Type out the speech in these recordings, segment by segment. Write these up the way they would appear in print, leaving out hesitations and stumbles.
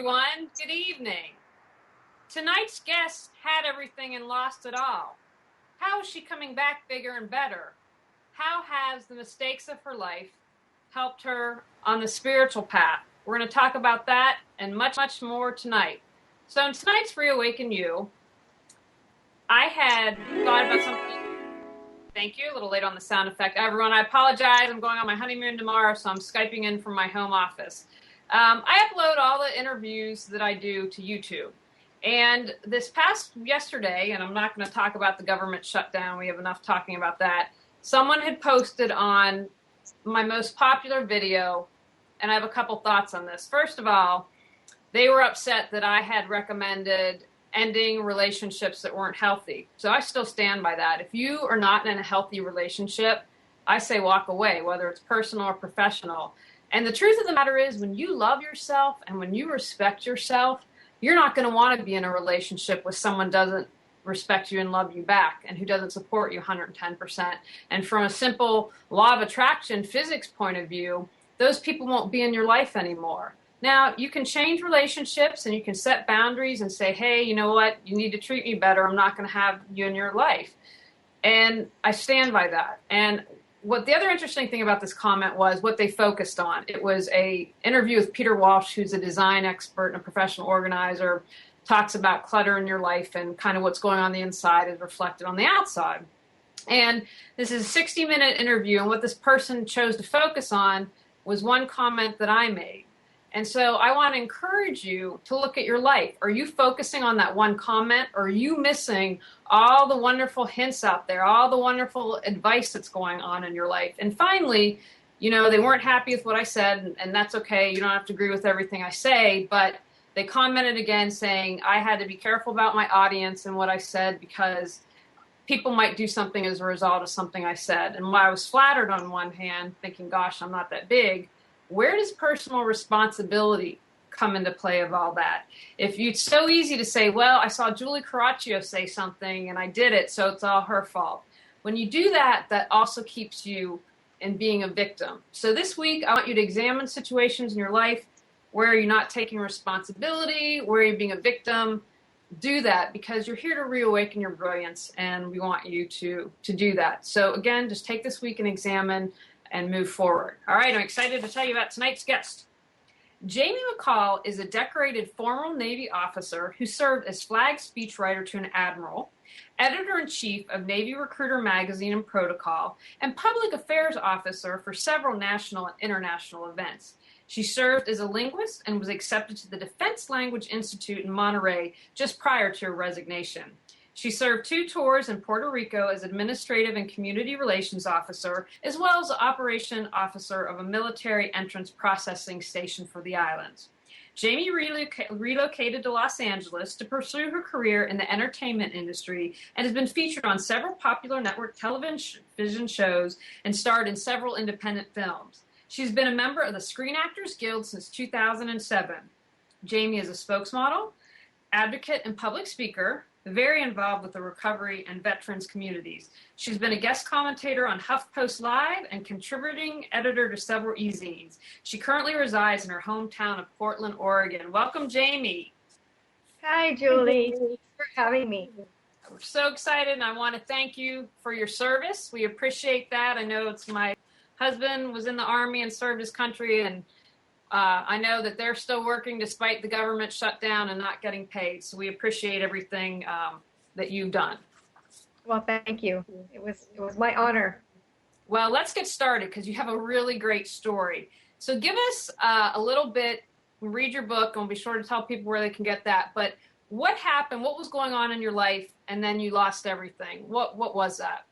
everyone. Good evening. Tonight's guest had everything and lost it all. How is she coming back bigger and better? How has the mistakes of her life helped her on the spiritual path? We're going to talk about that and much, much more tonight. So in tonight's Reawaken You, I had thought about something. Thank you. A little late on the sound effect. Everyone, I apologize. I'm going on my honeymoon tomorrow, so I'm Skyping in from my home office. I upload all the interviews that I do to YouTube. And this past yesterday, and I'm not going to talk about the government shutdown, we have enough talking about that, someone had posted on my most popular video, and I have a couple thoughts on this. First of all, they were upset that I had recommended ending relationships that weren't healthy. So I still stand by that. If you are not in a healthy relationship, I say walk away, whether it's personal or professional. And the truth of the matter is, when you love yourself and when you respect yourself, you're not going to want to be in a relationship with someone who doesn't respect you and love you back and who doesn't support you 110%. And from a simple law of attraction physics point of view, those people won't be in your life anymore. Now, you can change relationships and you can set boundaries and say, hey, you know what? You need to treat me better. I'm not going to have you in your life. And I stand by that. And what the other interesting thing about this comment was what they focused on. It was a interview with Peter Walsh, who's a design expert and a professional organizer, talks about clutter in your life and kind of what's going on the inside is reflected on the outside. And this is a 60-minute interview. And what this person chose to focus on was one comment that I made. And so I want to encourage you to look at your life. Are you focusing on that one comment? Or are you missing all the wonderful hints out there, all the wonderful advice that's going on in your life? And finally, you know, they weren't happy with what I said, and that's okay. You don't have to agree with everything I say, but they commented again saying I had to be careful about my audience and what I said because people might do something as a result of something I said. And while I was flattered on one hand, thinking, gosh, I'm not that big, where does personal responsibility come into play of all that? If it's so easy to say, well, I saw Julie Caraccio say something and I did it, so it's all her fault. When you do that, that also keeps you in being a victim. So this week, I want you to examine situations in your life where you're not taking responsibility, where you're being a victim. Do that because you're here to reawaken your brilliance, and we want you to do that. So again, just take this week and examine and move forward. All right, I'm excited to tell you about tonight's guest. Jamie McCall is a decorated former Navy officer who served as flag speechwriter to an admiral, editor-in-chief of Navy Recruiter Magazine and Protocol, and public affairs officer for several national and international events. She served as a linguist and was accepted to the Defense Language Institute in Monterey just prior to her resignation. She served 2 tours in Puerto Rico as Administrative and Community Relations Officer, as well as Operation Officer of a military entrance processing station for the islands. Jamie relocated to Los Angeles to pursue her career in the entertainment industry and has been featured on several popular network television shows and starred in several independent films. She's been a member of the Screen Actors Guild since 2007. Jamie is a spokesmodel, advocate, and public speaker, very involved with the recovery and veterans communities. She's been a guest commentator on HuffPost Live and contributing editor to several e-zines. She currently resides in her hometown of Portland, Oregon. Welcome, Jamie. Hi, Julie. Thanks for having me. We're so excited, and I want to thank you for your service. We appreciate that. I know it's my husband was in the Army and served his country, and I know that they're still working despite the government shutdown and not getting paid. So we appreciate everything that you've done. Well, thank you. It was my honor. Well, let's get started because you have a really great story. So give us a little bit, read your book, and we'll be sure to tell people where they can get that. But what happened? What was going on in your life? And then you lost everything. What was that?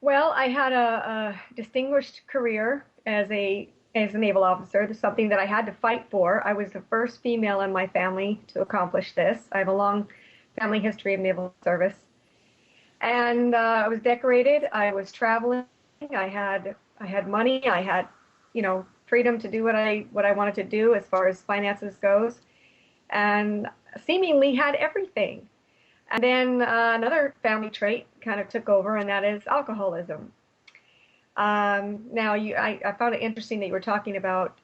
Well, I had a distinguished career as a naval officer. This is something that I had to fight for. I was the first female in my family to accomplish this. I have a long family history of naval service. And I was decorated. I was traveling. I had money. I had, freedom to do what I wanted to do as far as finances goes, and seemingly had everything. And then another family trait kind of took over, and that is alcoholism. Now, I found it interesting that you were talking about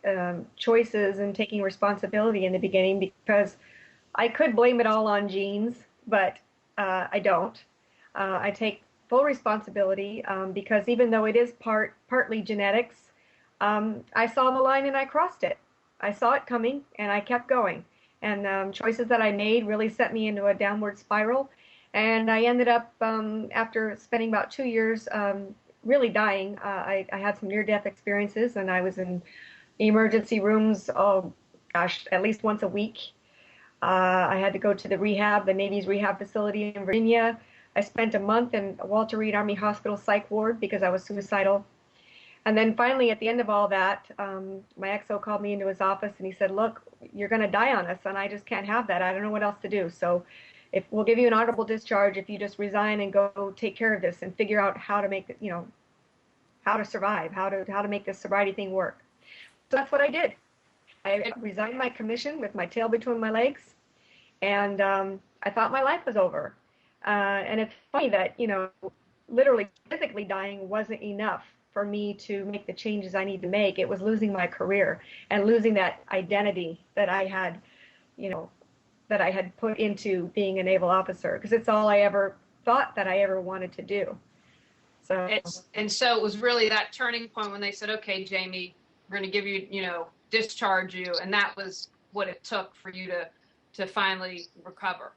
choices and taking responsibility in the beginning because I could blame it all on genes, but I don't. I take full responsibility because even though it is partly genetics, I saw the line and I crossed it. I saw it coming and I kept going. And choices that I made really set me into a downward spiral. And I ended up, after spending about 2 years, really dying. I had some near-death experiences, and I was in emergency rooms, oh gosh, at least once a week. I had to go to the Navy's rehab facility in Virginia. I spent a month in Walter Reed Army Hospital psych ward because I was suicidal. And then finally, at the end of all that, my XO called me into his office and he said, "Look, you're going to die on us, and I just can't have that. I don't know what else to do. So if we'll give you an honorable discharge if you just resign and go take care of this and figure out how to make it, how to survive, how to make this sobriety thing work." So that's what I did. I resigned my commission with my tail between my legs, and I thought my life was over. And it's funny that, literally physically dying wasn't enough for me to make the changes I need to make. It was losing my career and losing that identity that I had, that I had put into being a naval officer, because it's all I ever thought that I ever wanted to do. So so it was really that turning point when they said, "Okay, Jamie, we're going to give you, discharge you," and that was what it took for you to finally recover.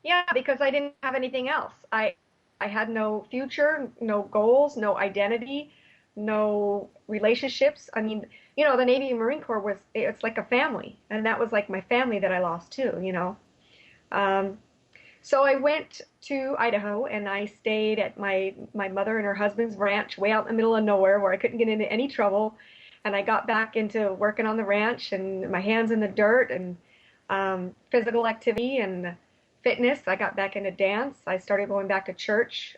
Yeah, because I didn't have anything else. I had no future, no goals, no identity, no relationships. I mean, the Navy and Marine Corps it's like a family, and that was like my family that I lost too. So I went to Idaho and I stayed at my mother and her husband's ranch way out in the middle of nowhere where I couldn't get into any trouble. And I got back into working on the ranch and my hands in the dirt and physical activity and fitness. I got back into dance. I started going back to church,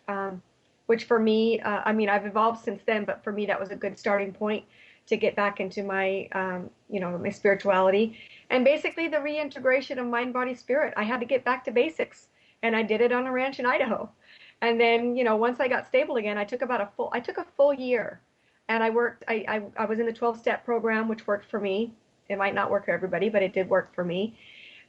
which for me, I've evolved since then, but for me, that was a good starting point to get back into my, my spirituality. And basically the reintegration of mind, body, spirit. I had to get back to basics, and I did it on a ranch in Idaho. And then, once I got stable again, I took a full year, and I worked. I was in the 12-step program, which worked for me. It might not work for everybody, but it did work for me.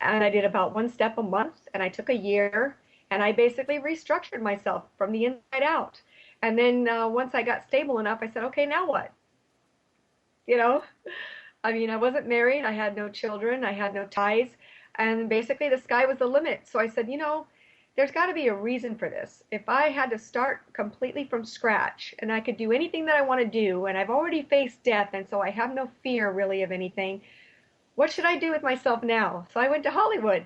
And I did about one step a month, and I took a year, and I basically restructured myself from the inside out. And then once I got stable enough, I said, "Okay, now what?" I wasn't married, I had no children, I had no ties, and basically the sky was the limit. So I said, there's got to be a reason for this. If I had to start completely from scratch and I could do anything that I want to do, and I've already faced death, and so I have no fear really of anything, what should I do with myself now? So I went to Hollywood.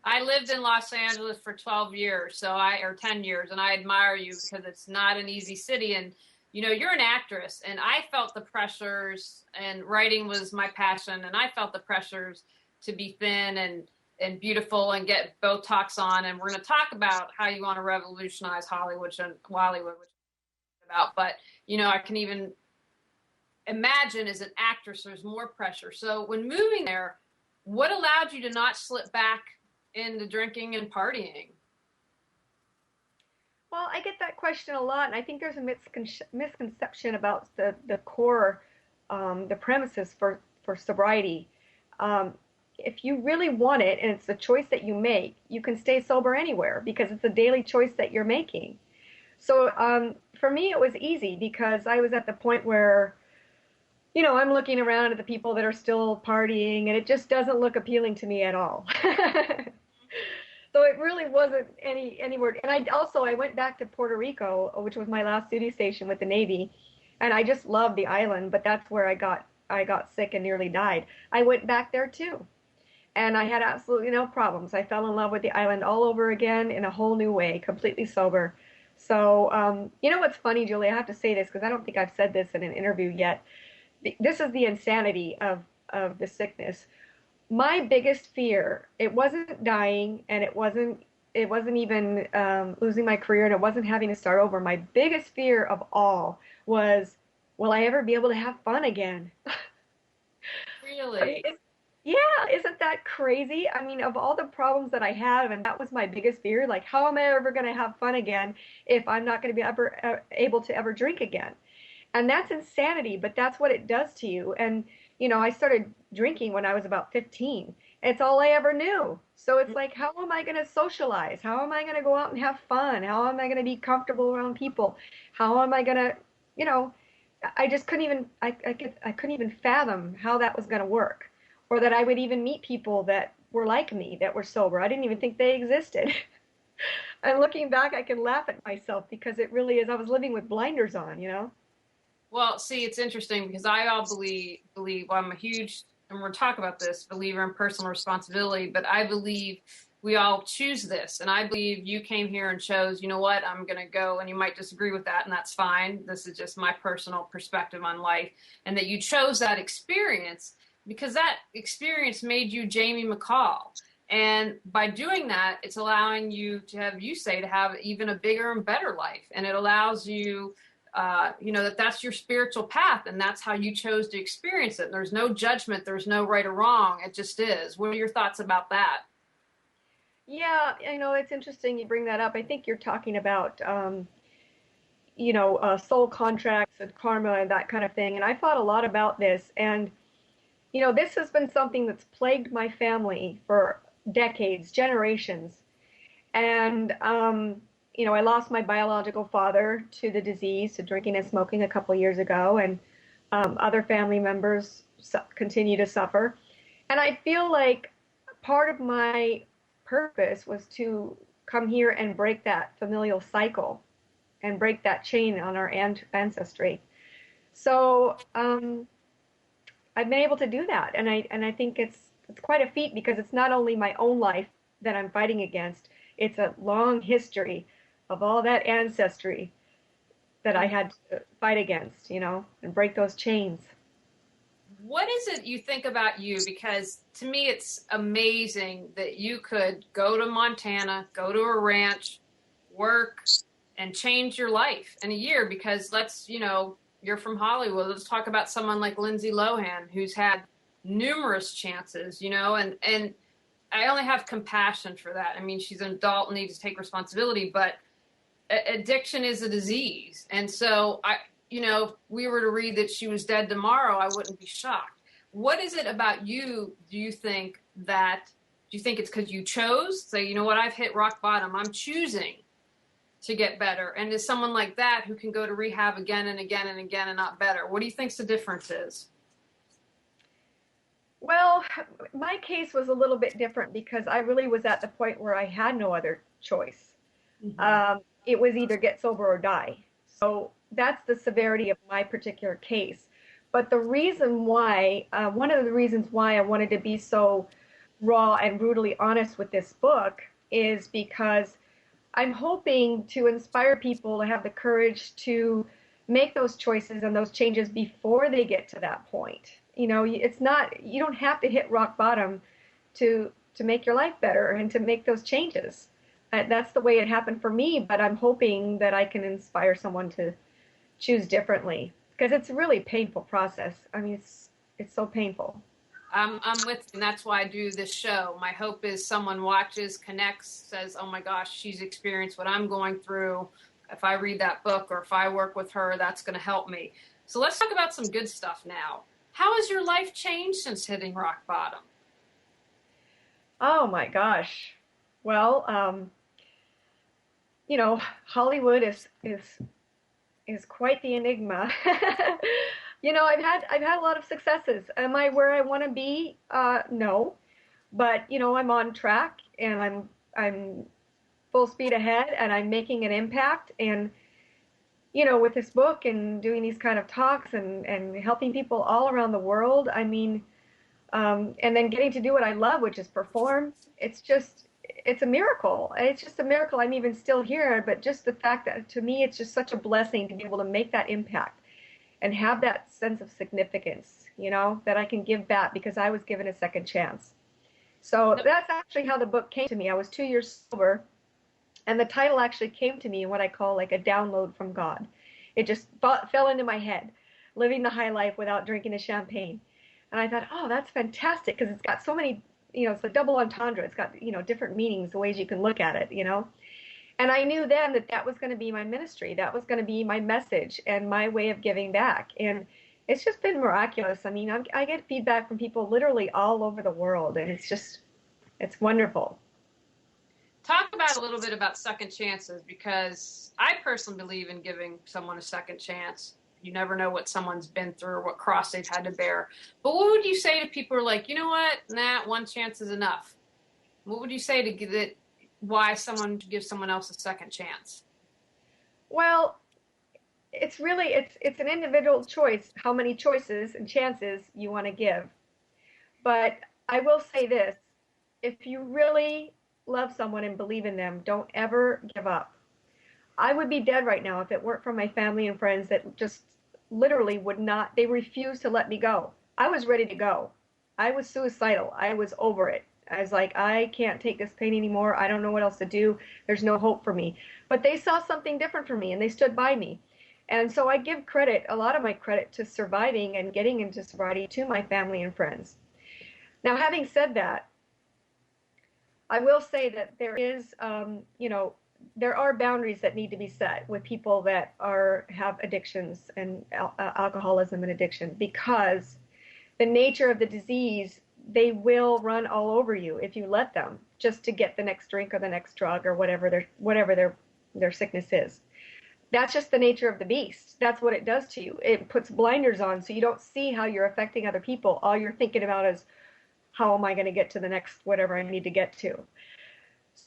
I lived in Los Angeles for 12 years, or 10 years, and I admire you because it's not an easy city. And, you're an actress, and I felt the pressures, and writing was my passion, and I felt the pressures to be thin and beautiful and get Botox on. And we're going to talk about how you want to revolutionize Hollywood, which is about. But, I can even imagine as an actress, there's more pressure. So when moving there, what allowed you to not slip back into drinking and partying? Well, I get that question a lot, and I think there's a misconception about the core, the premises for sobriety. If you really want it, and it's the choice that you make, you can stay sober anywhere because it's a daily choice that you're making. So for me, it was easy because I was at the point where, I'm looking around at the people that are still partying, and it just doesn't look appealing to me at all. So it really wasn't any word. And I went back to Puerto Rico, which was my last duty station with the Navy, and I just loved the island, but that's where I got sick and nearly died. I went back there too, and I had absolutely no problems. I fell in love with the island all over again in a whole new way, completely sober. So, what's funny, Julie, I have to say this because I don't think I've said this in an interview yet. This is the insanity of the sickness. My biggest fear, it wasn't dying, and it wasn't even losing my career, and it wasn't having to start over. My biggest fear of all was, will I ever be able to have fun again? Really? Yeah, isn't that crazy? I mean, of all the problems that I have, and that was my biggest fear, like, how am I ever going to have fun again if I'm not going to be ever able to ever drink again? And that's insanity, but that's what it does to you. And, I started drinking when I was about 15. It's all I ever knew. So it's like, how am I going to socialize? How am I going to go out and have fun? How am I going to be comfortable around people? How am I going to, you know, I just couldn't even, I couldn't even fathom how that was going to work, or that I would even meet people that were like me, that were sober. I didn't even think they existed. And looking back, I can laugh at myself because it really is. I was living with blinders on. Well, see, it's interesting because I all believe well, I'm a huge, and we'll talk about this, believer in personal responsibility, but I believe we all choose this. And I believe you came here and chose, you know what, I'm going to go, and you might disagree with that, and that's fine. This is just my personal perspective on life, and that you chose that experience because that experience made you Jamie McCall. And by doing that, it's allowing you to have, you say, to have even a bigger and better life. And it allows you that's your spiritual path and that's how you chose to experience it. And there's no judgment. There's no right or wrong. It just is. What are your thoughts about that? Yeah, it's interesting you bring that up. I think you're talking about, soul contracts and karma and that kind of thing. And I thought a lot about this. And, this has been something that's plagued my family for decades, generations. And, I lost my biological father to the disease, to drinking and smoking a couple years ago. And other family members continue to suffer. And I feel like part of my purpose was to come here and break that familial cycle and break that chain on our ancestry. So I've been able to do that, and I think it's quite a feat because it's not only my own life that I'm fighting against; it's a long history of all that ancestry that I had to fight against, and break those chains. What is it you think about you? Because to me, it's amazing that you could go to Montana, go to a ranch, work, and change your life in a year. Because you're from Hollywood. Let's talk about someone like Lindsay Lohan, who's had numerous chances, and I only have compassion for that. I mean, she's an adult and needs to take responsibility, but addiction is a disease. And so if we were to read that she was dead tomorrow, I wouldn't be shocked. What is it about you? Do you think it's because you chose? Say, you know what, I've hit rock bottom. I'm choosing to get better. And is someone like that who can go to rehab again and again and again and not better? What do you think the difference is? Well, my case was a little bit different because I really was at the point where I had no other choice. Mm-hmm. It was either get sober or die. So that's the severity of my particular case. But the reason why, one of the reasons why I wanted to be so raw and brutally honest with this book is because I'm hoping to inspire people to have the courage to make those choices and those changes before they get to that point. It's not, you don't have to hit rock bottom to make your life better and to make those changes. That's the way it happened for me, but I'm hoping that I can inspire someone to choose differently because it's a really painful process. I mean, it's so painful. I'm with you, and that's why I do this show. My hope is someone watches, connects, says, "Oh my gosh, she's experienced what I'm going through. If I read that book or if I work with her, that's going to help me." So let's talk about some good stuff now. How has your life changed since hitting rock bottom? Oh my gosh. Well, Hollywood is quite the enigma. I've had a lot of successes. Am I where I want to be? No, but I'm on track and I'm full speed ahead and I'm making an impact. And with this book and doing these kind of talks and helping people all around the world, I mean, and then getting to do what I love, which is perform. It's a miracle. It's just a miracle I'm even still here. But just the fact that to me, it's just such a blessing to be able to make that impact and have that sense of significance, that I can give back because I was given a second chance. So that's actually how the book came to me. I was 2 years sober, and the title actually came to me in what I call like a download from God. It just fell into my head, living the high life without drinking the champagne. And I thought, oh, that's fantastic because it's got so many, it's a double entendre. It's got, different meanings, the ways you can look at it. And I knew then that that was going to be my ministry. That was going to be my message and my way of giving back. And it's just been miraculous. I mean, I get feedback from people literally all over the world, and it's wonderful. Talk about a little bit about second chances, because I personally believe in giving someone a second chance. You never know what someone's been through or what cross they've had to bear. But what would you say to people who are like, you know what, nah, one chance is enough? What would you say to give it, why someone gives someone else a second chance? Well, it's an individual choice how many choices and chances you want to give. But I will say this, if you really love someone and believe in them, don't ever give up. I would be dead right now if it weren't for my family and friends that just literally would not, they refused to let me go. I was ready to go. I was suicidal. I was over it. I was like, I can't take this pain anymore. I don't know what else to do. There's no hope for me. But they saw something different for me and they stood by me. And so I give credit, a lot of my credit to surviving and getting into sobriety to my family and friends. Now, having said that, I will say that there is, there are boundaries that need to be set with people that have addictions and alcoholism and addiction, because the nature of the disease, they will run all over you if you let them, just to get the next drink or the next drug or whatever their sickness is. That's just the nature of the beast. That's what it does to you. It puts blinders on so you don't see how you're affecting other people. All you're thinking about is, how am I going to get to the next whatever I need to get to?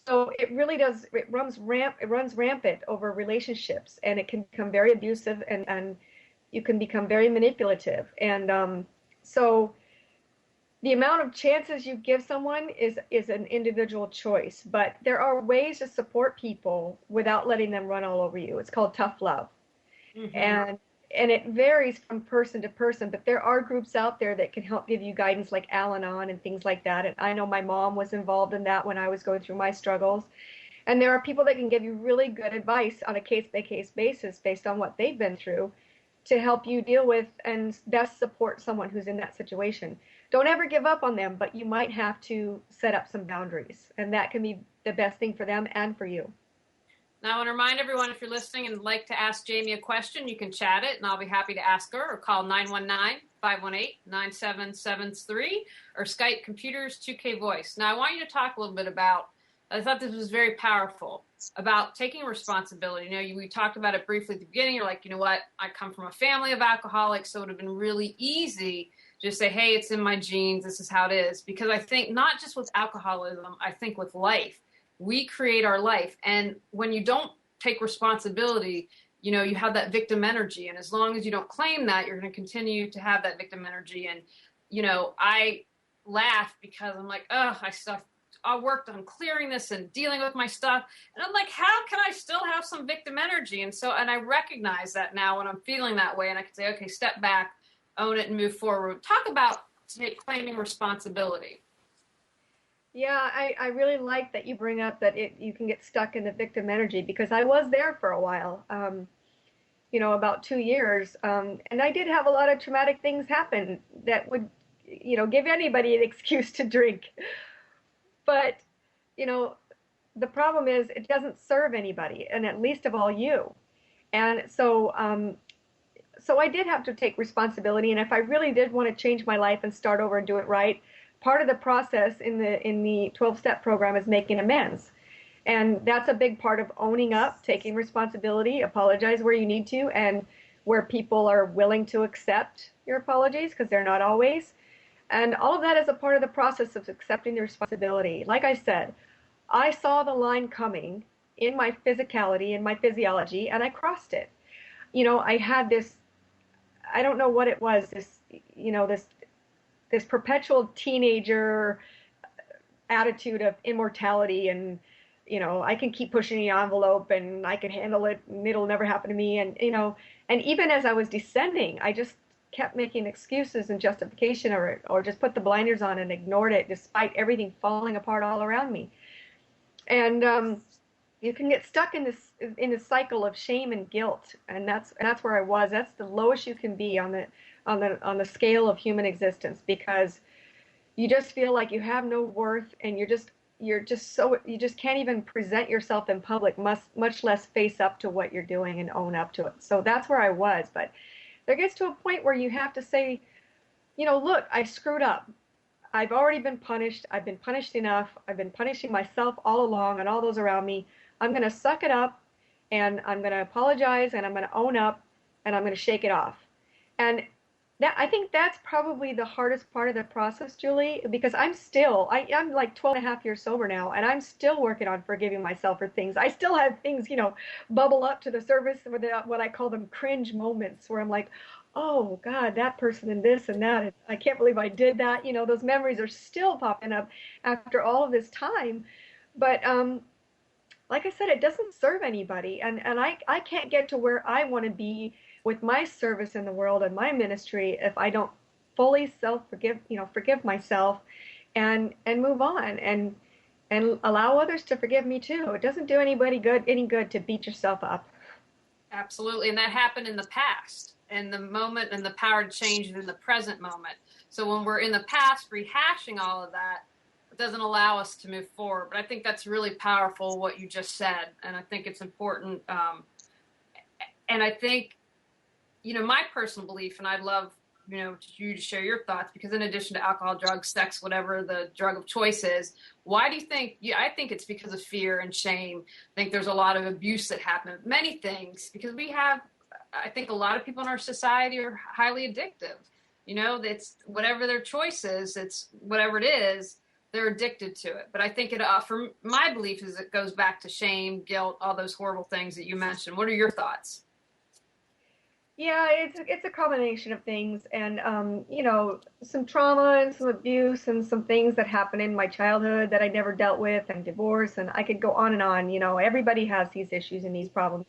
So it really does, it runs rampant over relationships, and it can become very abusive, and you can become very manipulative. And so the amount of chances you give someone is an individual choice, but there are ways to support people without letting them run all over you. It's called tough love. Mm-hmm. And it varies from person to person, but there are groups out there that can help give you guidance, like Al-Anon and things like that. And I know my mom was involved in that when I was going through my struggles. And there are people that can give you really good advice on a case-by-case basis based on what they've been through to help you deal with and best support someone who's in that situation. Don't ever give up on them, but you might have to set up some boundaries, and that can be the best thing for them and for you. Now, I want to remind everyone, if you're listening and would like to ask Jamie a question, you can chat it, and I'll be happy to ask her, or call 919-518-9773, or Skype Computers 2K Voice. Now, I want you to talk a little bit about, I thought this was very powerful, about taking responsibility. We talked about it briefly at the beginning. You're like, you know what, I come from a family of alcoholics, so it would have been really easy to just say, hey, it's in my genes, this is how it is. Because I think not just with alcoholism, I think with life, we create our life. And when you don't take responsibility, you have that victim energy. And as long as you don't claim that, you're going to continue to have that victim energy. And, I laugh because I'm like, I worked on clearing this and dealing with my stuff. And I'm like, how can I still have some victim energy? And I recognize that now when I'm feeling that way, and I can say, okay, step back, own it, and move forward. Talk about claiming responsibility. Yeah, I really like that you bring up that you can get stuck in the victim energy, because I was there for a while, about 2 years. And I did have a lot of traumatic things happen that would, give anybody an excuse to drink. But, the problem is it doesn't serve anybody, and at least of all you. And so I did have to take responsibility. And if I really did want to change my life and start over and do it right, part of the process in the 12-step program is making amends. And that's a big part of owning up, taking responsibility, apologize where you need to, and where people are willing to accept your apologies, because they're not always. And all of that is a part of the process of accepting the responsibility. Like I said, I saw the line coming in my physicality, in my physiology, and I crossed it. I had this, I don't know what it was, this perpetual teenager attitude of immortality, and I can keep pushing the envelope and I can handle it and it'll never happen to me. And and even as I was descending, I just kept making excuses and justification, or just put the blinders on and ignored it, despite everything falling apart all around me. And You can get stuck in this cycle of shame and guilt, and that's where I was. That's the lowest you can be on the scale of human existence, because you just feel like you have no worth, and you just can't even present yourself in public, much less face up to what you're doing and own up to it. So that's where I was. But there gets to a point where you have to say, look, I screwed up. I've already been punished. I've been punished enough. I've been punishing myself all along and all those around me. I'm going to suck it up, and I'm going to apologize, and I'm going to own up, and I'm going to shake it off. And I think that's probably the hardest part of the process, Julie, because I'm like 12 and a half years sober now, and I'm still working on forgiving myself for things. I still have things, bubble up to the surface with what I call them cringe moments, where I'm like, oh God, that person and this and that. I can't believe I did that. Those memories are still popping up after all of this time. But like I said, it doesn't serve anybody. And I can't get to where I want to be with my service in the world and my ministry if I don't fully forgive myself and move on and allow others to forgive me too. It doesn't do anybody any good to beat yourself up. Absolutely. And that happened in the past, and the moment and the power to change is in the present moment. So when we're in the past rehashing all of that, it doesn't allow us to move forward. But I think that's really powerful what you just said. And I think it's important. And I think, my personal belief, and I'd love, you to share your thoughts, because in addition to alcohol, drugs, sex, whatever the drug of choice is, why do you think, I think it's because of fear and shame. I think there's a lot of abuse that happens, many things, because I think a lot of people in our society are highly addictive. It's whatever their choice is, it's whatever it is, they're addicted to it. But I think for my belief is it goes back to shame, guilt, all those horrible things that you mentioned. What are your thoughts? Yeah, it's a combination of things, and some trauma and some abuse and some things that happened in my childhood that I never dealt with, and divorce, and I could go on and on. Everybody has these issues and these problems.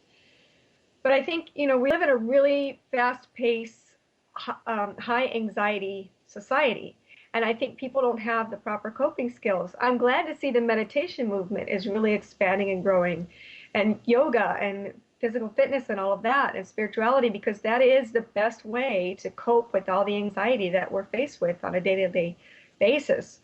But I think, we live in a really fast-paced, high anxiety society. And I think people don't have the proper coping skills. I'm glad to see the meditation movement is really expanding and growing, and yoga and physical fitness and all of that, and spirituality, because that is the best way to cope with all the anxiety that we're faced with on a day-to-day basis.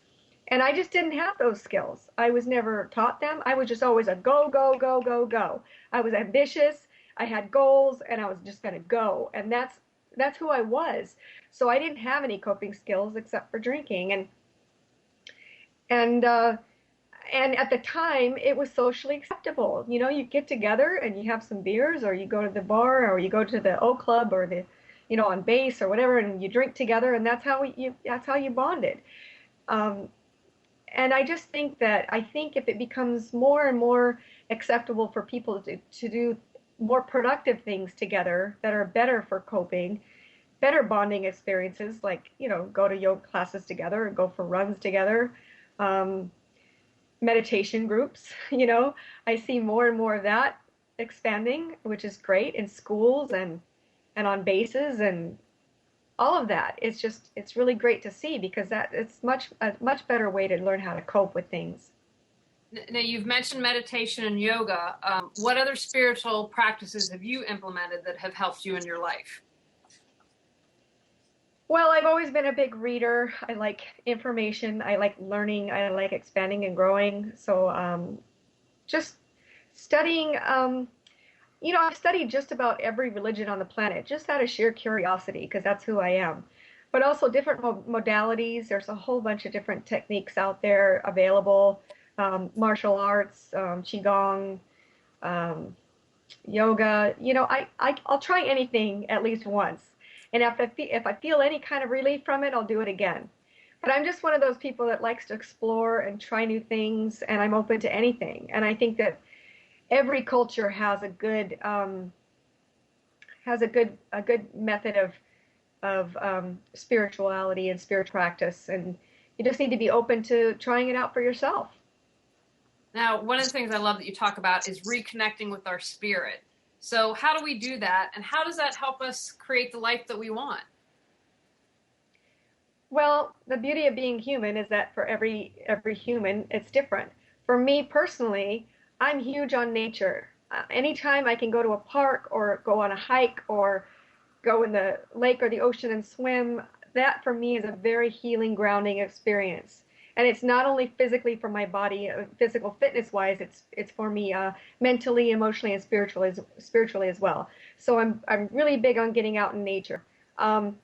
And I just didn't have those skills. I was never taught them. I was just always a go, go, go, go, go. I was ambitious. I had goals, and I was just going to go. And that's who I was. So I didn't have any coping skills except for drinking. And at the time, it was socially acceptable. You get together and you have some beers, or you go to the bar, or you go to the O Club, or on base or whatever, and you drink together, and that's how you bonded. And I just think if it becomes more and more acceptable for people to do more productive things together that are better for coping, better bonding experiences, like, go to yoga classes together, or go for runs together, meditation groups, I see more and more of that expanding, which is great, in schools and on bases and all of that. It's really great to see, because it's a much better way to learn how to cope with things. Now, you've mentioned meditation and yoga. What other spiritual practices have you implemented that have helped you in your life? Well, I've always been a big reader. I like information. I like learning. I like expanding and growing. So just studying, I've studied just about every religion on the planet, just out of sheer curiosity, because that's who I am. But also different modalities. There's a whole bunch of different techniques out there available. Martial arts, qigong, yoga. I'll try anything at least once. And if I feel any kind of relief from it, I'll do it again. But I'm just one of those people that likes to explore and try new things, and I'm open to anything. And I think that every culture has a good method of spirituality and spirit practice, and you just need to be open to trying it out for yourself. Now, one of the things I love that you talk about is reconnecting with our spirit. So how do we do that, and how does that help us create the life that we want? Well, the beauty of being human is that for every human, it's different. For me personally, I'm huge on nature. Anytime I can go to a park or go on a hike or go in the lake or the ocean and swim, that for me is a very healing, grounding experience. And it's not only physically for my body, physical fitness wise, it's for me mentally, emotionally, and spiritually as well. So I'm really big on getting out in nature. Um,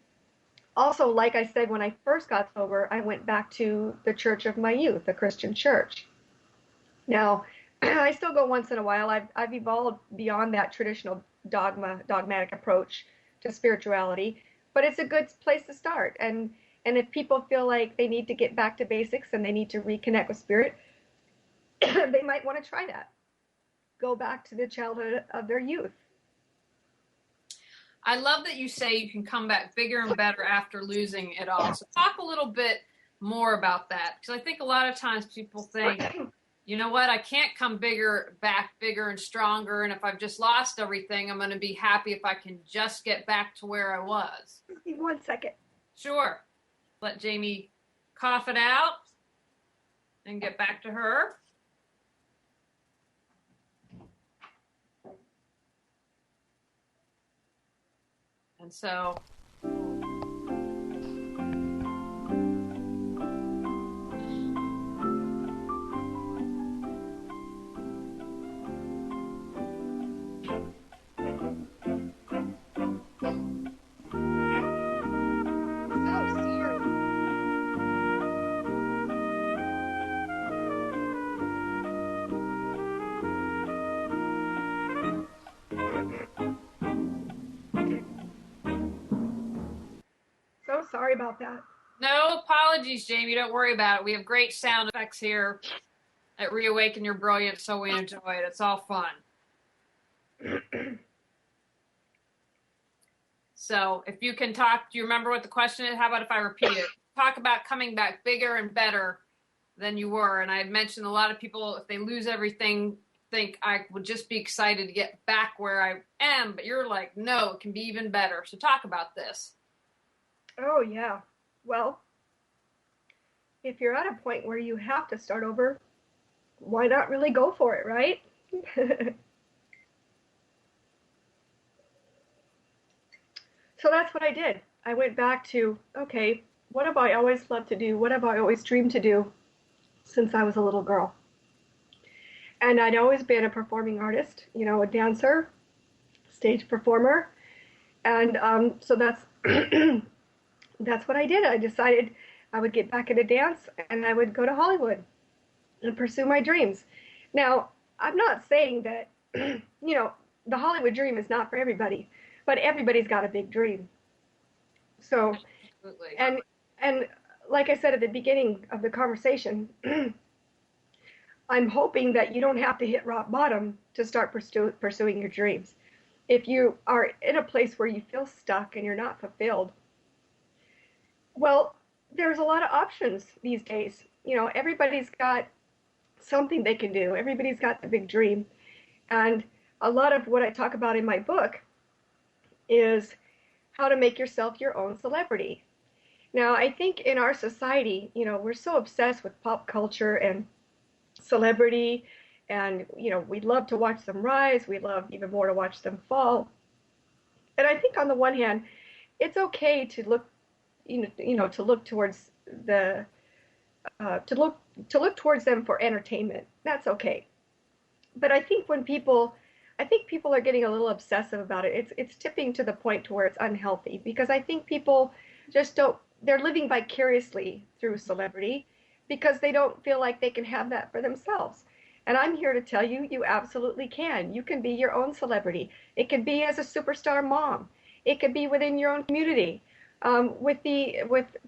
Also, like I said, when I first got sober, I went back to the church of my youth, the Christian church. Now, I still go once in a while. I've evolved beyond that traditional dogmatic approach to spirituality, but it's a good place to start. And if people feel like they need to get back to basics and they need to reconnect with spirit, they might want to try that. Go back to the childhood of their youth. I love that you say you can come back bigger and better after losing it all. So talk a little bit more about that, because I think a lot of times people think, you know what, I can't come back bigger and stronger, and if I've just lost everything, I'm going to be happy if I can just get back to where I was. 1 second. Sure. Let Jamie cough it out and get back to her. And so So sorry about that. no apologies, Jamie. Don't worry about it. We have great sound effects here at Reawaken Your Brilliance, so we enjoy it. It's all fun. So if you can talk, do you remember what the question is? How about if I repeat it? Talk about coming back bigger and better than you were. And I mentioned a lot of people, if they lose everything, think I would just be excited to get back where I am. But you're like, no, it can be even better. So talk about this. Oh, yeah. Well, if you're at a point where you have to start over, why not really go for it, right? So that's what I did. I went back to, okay, what have I always loved to do? What have I always dreamed to do since I was a little girl? And I'd always been a performing artist, a dancer, stage performer. And so that's that's what I did. I decided I would get back into dance and I would go to Hollywood and pursue my dreams. Now, I'm not saying that, the Hollywood dream is not for everybody, but everybody's got a big dream. So, Absolutely. and like I said at the beginning of the conversation, I'm hoping that you don't have to hit rock bottom to start pursuing your dreams. If you are in a place where you feel stuck and you're not fulfilled, well, there's a lot of options these days. Everybody's got something they can do. Everybody's got the big dream. And a lot of what I talk about in my book is how to make yourself your own celebrity. Now, I think in our society, we're so obsessed with pop culture and celebrity, and we'd love to watch them rise. We love even more to watch them fall. And I think on the one hand, it's okay to look, to look towards the to look towards them for entertainment. That's okay. But I think people are getting a little obsessive about it. It's tipping to the point to where it's unhealthy, because I think people just don't. They're living vicariously through celebrity because they don't feel like they can have that for themselves. And I'm here to tell you, you absolutely can. You can be your own celebrity. It could be as a superstar mom. It could be within your own community. With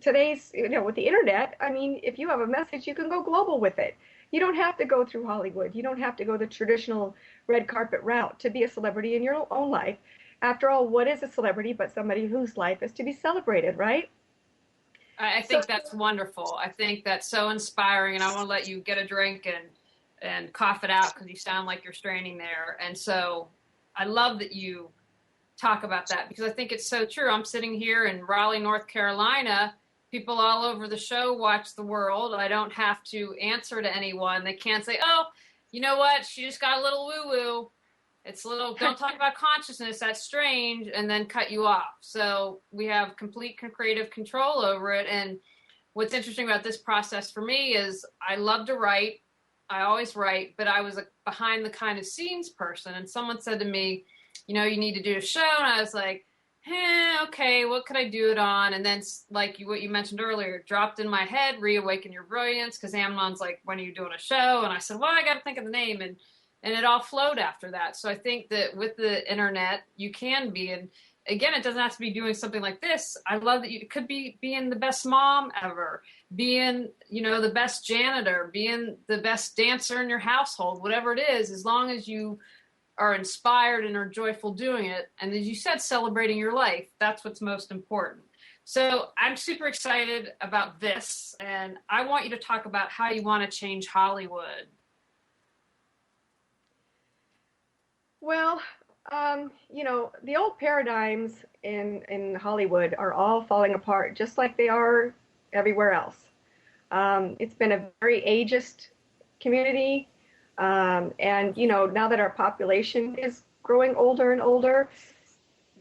today's, with the internet, I mean, if you have a message, you can go global with it. You don't have to go through Hollywood. You don't have to go the traditional red carpet route to be a celebrity in your own life. After all, what is a celebrity but somebody whose life is to be celebrated, right? I think that's wonderful. I think that's so inspiring, and I want to let you get a drink and cough it out because you sound like you're straining there. And so I love that you talk about that because I think it's so true. I'm sitting here in Raleigh, North Carolina. People all over the show watch the world. I don't have to answer to anyone. They can't say, oh, you know what? She just got a little woo-woo. It's a little, don't talk about consciousness, that's strange, and then cut you off. So we have complete creative control over it. And what's interesting about this process for me is I love to write. I always write, but I was a behind the kind of scenes person. And someone said to me, you know, you need to do a show. And I was like, okay, what could I do it on? And then, like what you mentioned earlier, dropped in my head, Reawaken Your Brilliance, because Amnon's like, when are you doing a show? And I said, well, I got to think of the name. And it all flowed after that. So I think that with the internet, you can be, and again, it doesn't have to be doing something like this. I love that you could be being the best mom ever, being, you know, the best janitor, being the best dancer in your household, whatever it is, as long as you are inspired and are joyful doing it. And as you said, celebrating your life, that's what's most important. So I'm super excited about this. And I want you to talk about how you want to change Hollywood. Well, you know, the old paradigms in Hollywood are all falling apart, just like they are everywhere else. It's been a very ageist community, and you know, now that our population is growing older and older,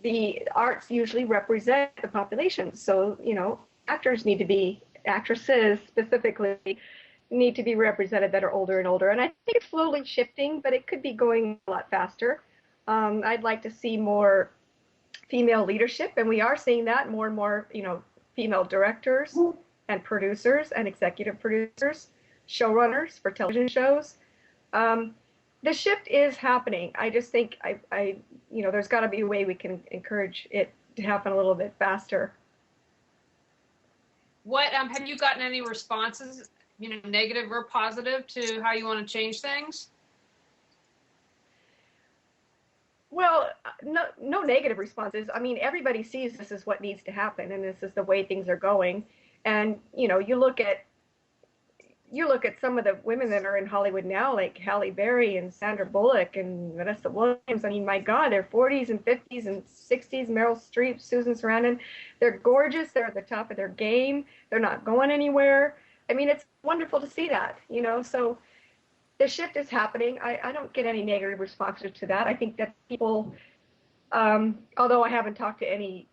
the arts usually represent the population. So, you know, actresses specifically, need to be represented that are older and older. And I think it's slowly shifting, but it could be going a lot faster. I'd like to see more female leadership, and we are seeing that more and more, you know, female directors and producers and executive producers, showrunners for television shows. The shift is happening. I just think you know, there's got to be a way we can encourage it to happen a little bit faster. What have you gotten any responses, you know, negative or positive, to how you want to change things? Well, no negative responses. I mean, everybody sees this is what needs to happen, and this is the way things are going. And you know, you look at some of the women that are in Hollywood now, like Halle Berry and Sandra Bullock and Vanessa Williams. I mean, my God, they're 40s and 50s and 60s. Meryl Streep, Susan Sarandon. They're gorgeous. They're at the top of their game. They're not going anywhere. I mean, it's wonderful to see that, you know. So the shift is happening. I don't get any negative responses to that. I think that people, although I haven't talked to any,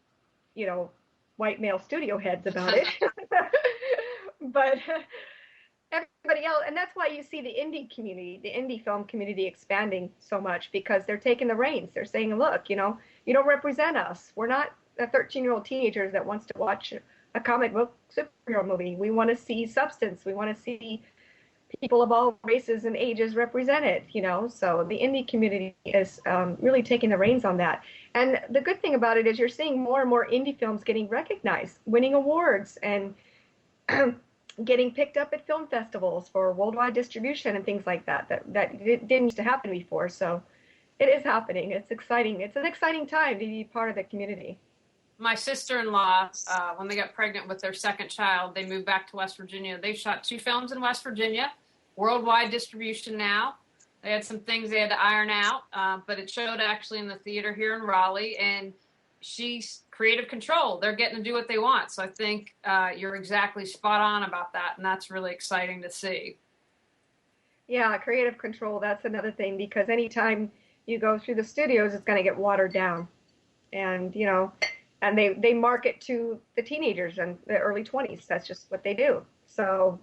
you know, white male studio heads about it, but everybody else, and that's why you see the indie community, the indie film community expanding so much, because they're taking the reins. They're saying, look, you know, you don't represent us. We're not a 13-year-old teenager that wants to watch a comic book superhero movie. We want to see substance. We want to see people of all races and ages represented, you know. So the indie community is really taking the reins on that. And the good thing about it is you're seeing more and more indie films getting recognized, winning awards, and getting picked up at film festivals for worldwide distribution and things like that. That didn't used to happen before. So it is happening. It's exciting. It's an exciting time to be part of the community. My sister-in-law, when they got pregnant with their second child, they moved back to West Virginia. They shot 2 films in West Virginia, worldwide distribution now. They had some things they had to iron out, but it showed actually in the theater here in Raleigh, and she's creative control. They're getting to do what they want. So I think you're exactly spot on about that, and that's really exciting to see. Yeah, creative control, that's another thing, because anytime you go through the studios, it's going to get watered down. And, you know, and they market to the teenagers and the early 20s. That's just what they do. So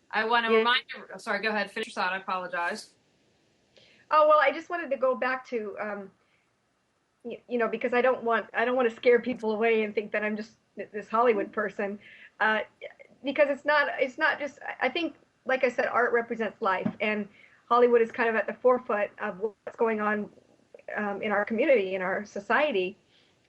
I want to remind you, sorry, go ahead, finish your thought. I apologize. Oh, well, I just wanted to go back to, you know, because I don't want to scare people away and think that I'm just this Hollywood person, because it's not just, I think, like I said, art represents life, and Hollywood is kind of at the forefront of what's going on in our community, in our society.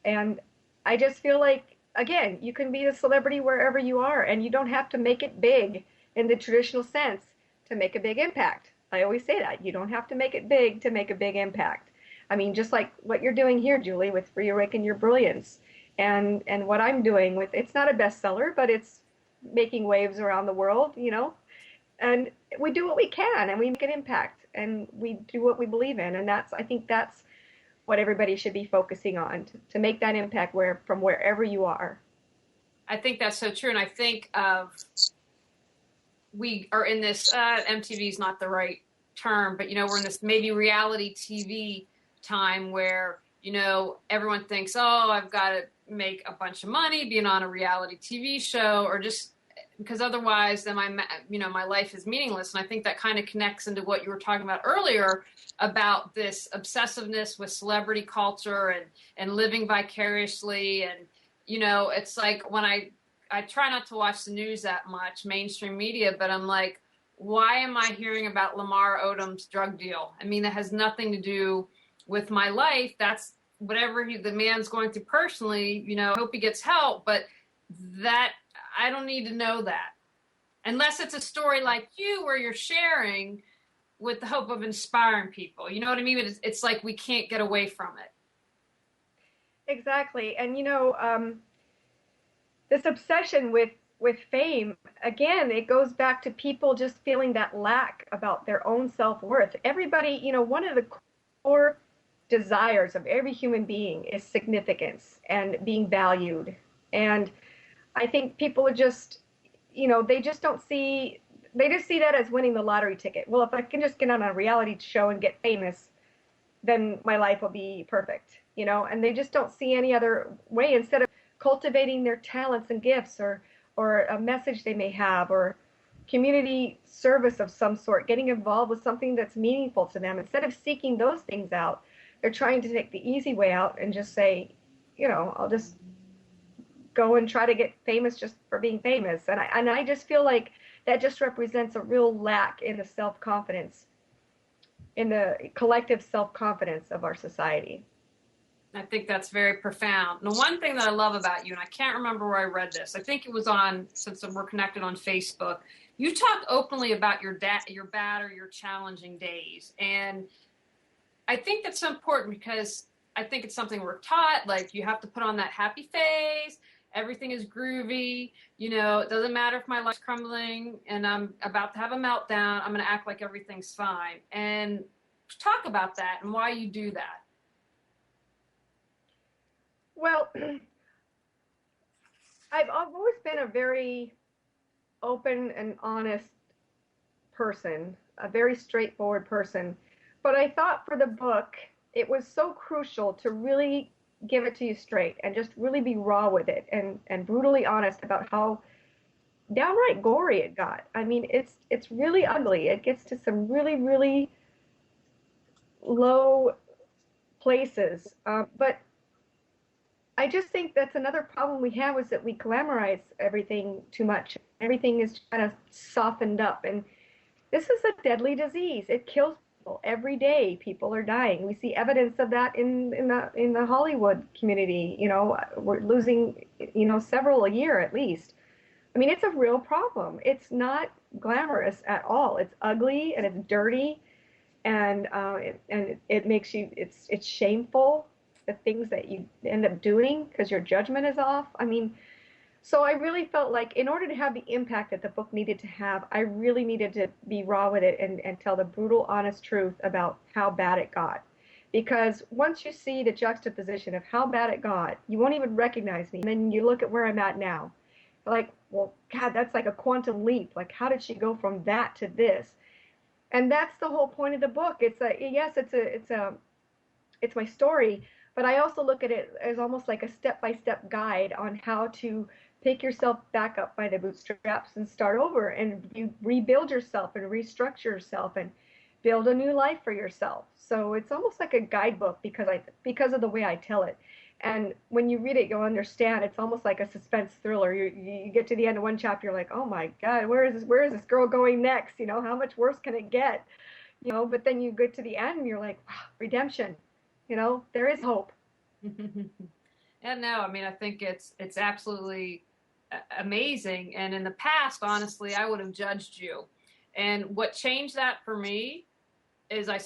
And I just feel like, again, you can be a celebrity wherever you are, and you don't have to make it big in the traditional sense to make a big impact. I always say that. You don't have to make it big to make a big impact. I mean, just like what you're doing here, Julie, with Reawaken Your Brilliance, and what I'm doing with, it's not a bestseller, but it's making waves around the world, you know, and we do what we can, and we make an impact, and we do what we believe in, and I think that's what everybody should be focusing on, to make that impact from wherever you are. I think that's so true. And I think of we are in this, MTV is not the right term, but, we're in this maybe reality TV time where, everyone thinks, oh, I've got to make a bunch of money being on a reality TV show, or just because otherwise then my life is meaningless. And I think that kind of connects into what you were talking about earlier about this obsessiveness with celebrity culture and living vicariously. And, it's like when I try not to watch the news that much, mainstream media, but I'm like, why am I hearing about Lamar Odom's drug deal? I mean, that has nothing to do with my life. That's whatever the man's going through personally, I hope he gets help, but that I don't need to know that unless it's a story like you where you're sharing with the hope of inspiring people. You know what I mean? It's like we can't get away from it. Exactly. And this obsession with fame, again, it goes back to people just feeling that lack about their own self-worth. Everybody, one of the core desires of every human being is significance and being valued. And I think people are just, they just don't see, they just see that as winning the lottery ticket. Well, if I can just get on a reality show and get famous, then my life will be perfect, and they just don't see any other way instead of cultivating their talents and gifts, or a message they may have, or community service of some sort, getting involved with something that's meaningful to them. Instead of seeking those things out, they're trying to take the easy way out and just say, I'll just go and try to get famous just for being famous. And I just feel like that just represents a real lack in the self-confidence, in the collective self-confidence of our society. I think that's very profound. The one thing that I love about you, and I can't remember where I read this, I think it was since we're connected on Facebook, you talk openly about your bad or your challenging days. And I think that's so important because I think it's something we're taught, like you have to put on that happy face, everything is groovy, it doesn't matter if my life's crumbling and I'm about to have a meltdown, I'm going to act like everything's fine. And talk about that and why you do that. Well, I've always been a very open and honest person, a very straightforward person. But I thought for the book, it was so crucial to really give it to you straight and just really be raw with it and brutally honest about how downright gory it got. I mean, it's really ugly. It gets to some really, really low places. But I just think that's another problem we have, is that we glamorize everything too much. Everything is kind of softened up. And this is a deadly disease. It kills people every day. People are dying. We see evidence of that in the Hollywood community. We're losing, several a year at least. I mean, it's a real problem. It's not glamorous at all. It's ugly and it's dirty, and it makes you. It's shameful, the things that you end up doing because your judgment is off. I mean, so I really felt like in order to have the impact that the book needed to have, I really needed to be raw with it and tell the brutal, honest truth about how bad it got. Because once you see the juxtaposition of how bad it got, you won't even recognize me. And then you look at where I'm at now. Like, well, God, that's like a quantum leap. Like, how did she go from that to this? And that's the whole point of the book. It's my story, but I also look at it as almost like a step-by-step guide on how to pick yourself back up by the bootstraps and start over, and you rebuild yourself and restructure yourself and build a new life for yourself. So it's almost like a guidebook because of the way I tell it. And when you read it, you'll understand. It's almost like a suspense thriller. You get to the end of one chapter, you're like, oh my God, where is this girl going next? How much worse can it get? But then you get to the end and you're like, wow, redemption. There is hope. Yeah, no, I mean, I think it's absolutely amazing. And in the past, honestly, I would have judged you. And what changed that for me is I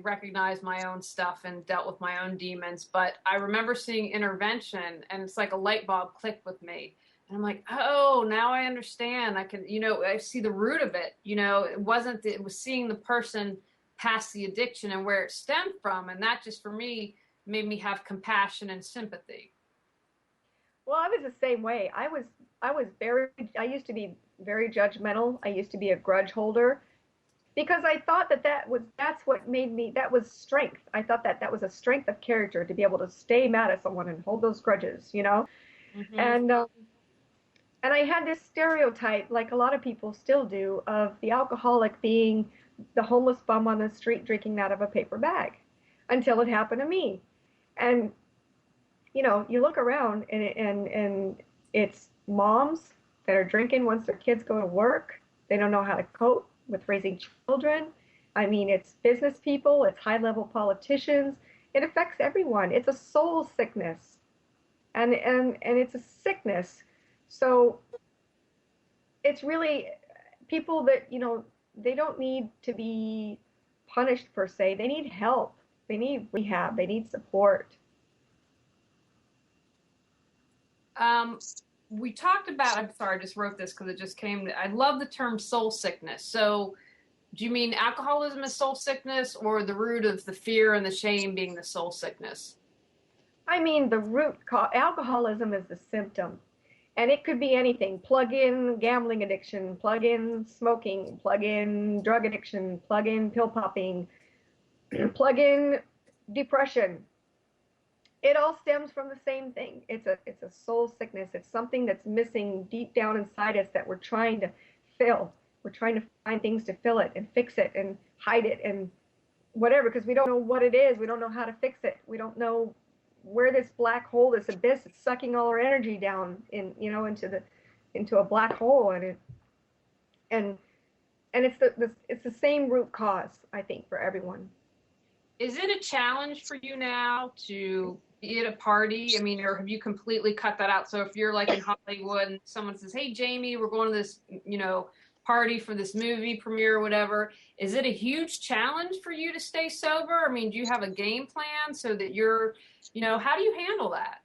recognized my own stuff and dealt with my own demons. But I remember seeing Intervention, and it's like a light bulb clicked with me. And I'm like, oh, now I understand. I can, I see the root of it. It was seeing the person past the addiction and where it stemmed from. And that just, for me, made me have compassion and sympathy. Well, I was the same way. I used to be very judgmental. I used to be a grudge holder because I thought that that's what made me, that was strength. I thought that that was a strength of character to be able to stay mad at someone and hold those grudges, you know? Hmm. And and I had this stereotype, like a lot of people still do, of the alcoholic being the homeless bum on the street drinking out of a paper bag until it happened to me. And you know, you look around and it's moms that are drinking once their kids go to work. They don't know how to cope with raising children. I mean, it's business people, it's high level politicians. It affects everyone. It's a soul sickness. And it's a sickness. So it's really people that, you know, they don't need to be punished per se. They need help. They need rehab. They need support. Um, we talked about, I'm sorry, I just wrote this because it just came. I love the term soul sickness. So, do you mean alcoholism is soul sickness, or the root of the fear and the shame being the soul sickness? I mean, the root cause alcoholism is the symptom, and it could be anything. Plug in gambling addiction, plug in smoking, plug in drug addiction, plug in pill popping, plug in depression. It all stems from the same thing. It's a soul sickness. It's something that's missing deep down inside us that we're trying to fill. We're trying to find things to fill it and fix it and hide it and whatever, because we don't know what it is. We don't know how to fix it. We don't know where this black hole, this abyss, is sucking all our energy down in, you know, into a black hole, and and it's the same root cause, I think, for everyone. Is it a challenge for you now to be at a party? I mean, or have you completely cut that out? So if you're like in Hollywood and someone says, "Hey, Jamie, we're going to this, party for this movie premiere or whatever," is it a huge challenge for you to stay sober? I mean, do you have a game plan so that how do you handle that?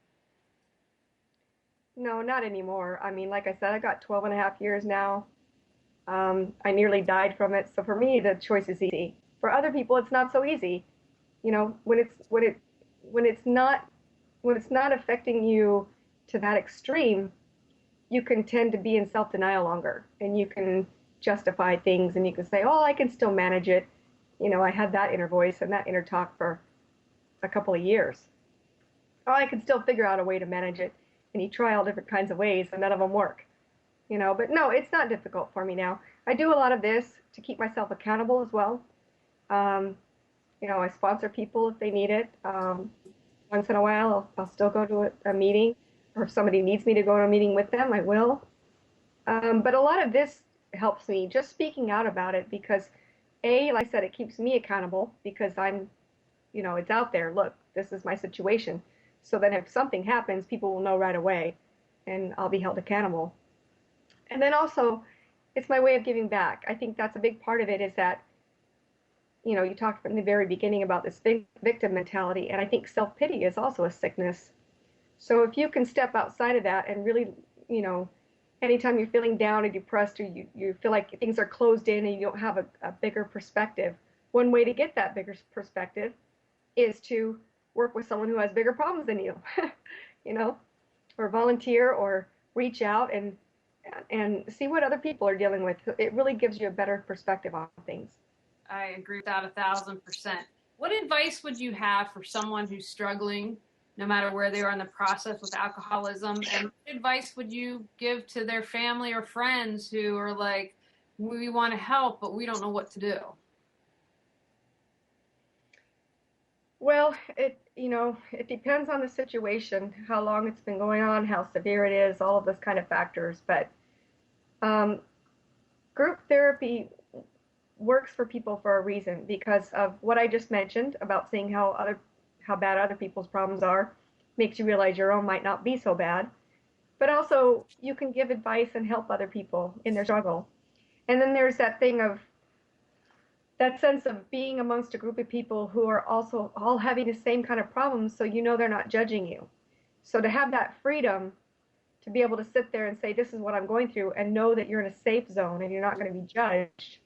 No, not anymore. I mean, like I said, I got 12 and a half years now. I nearly died from it. So for me, the choice is easy. For other people, it's not so easy. You know, when it's not when it's not affecting you to that extreme, you can tend to be in self-denial longer, and you can justify things, and you can say, "Oh, I can still manage it." You know, I had that inner voice and that inner talk for a couple of years. Oh, I can still figure out a way to manage it, and you try all different kinds of ways, and none of them work. You know, but no, it's not difficult for me now. I do a lot of this to keep myself accountable as well. Um, you know, I sponsor people if they need it. Once in a while, I'll still go to a meeting, or if somebody needs me to go to a meeting with them, I will. But a lot of this helps me just speaking out about it because, A, like I said, it keeps me accountable because you know, it's out there. Look, this is my situation. So then if something happens, people will know right away and I'll be held accountable. And then also, it's my way of giving back. I think that's a big part of it is that, you know, you talked in the very beginning about this victim mentality, and I think self pity is also a sickness. So if you can step outside of that and really, you know, anytime you're feeling down or depressed or you feel like things are closed in and you don't have a bigger perspective, one way to get that bigger perspective is to work with someone who has bigger problems than you, you know, or volunteer or reach out and see what other people are dealing with. It really gives you a better perspective on things. I agree with that 1,000%. What advice would you have for someone who's struggling, no matter where they are in the process with alcoholism? And what advice would you give to their family or friends who are like, we want to help, but we don't know what to do? Well, it depends on the situation, how long it's been going on, how severe it is, all of those kind of factors. But um, group therapy works for people for a reason because of what I just mentioned about seeing how bad other people's problems are, makes you realize your own might not be so bad. But also, you can give advice and help other people in their struggle. And then there's that thing of that sense of being amongst a group of people who are also all having the same kind of problems, so you know they're not judging you. So to have that freedom to be able to sit there and say, this is what I'm going through, and know that you're in a safe zone and you're not going to be judged.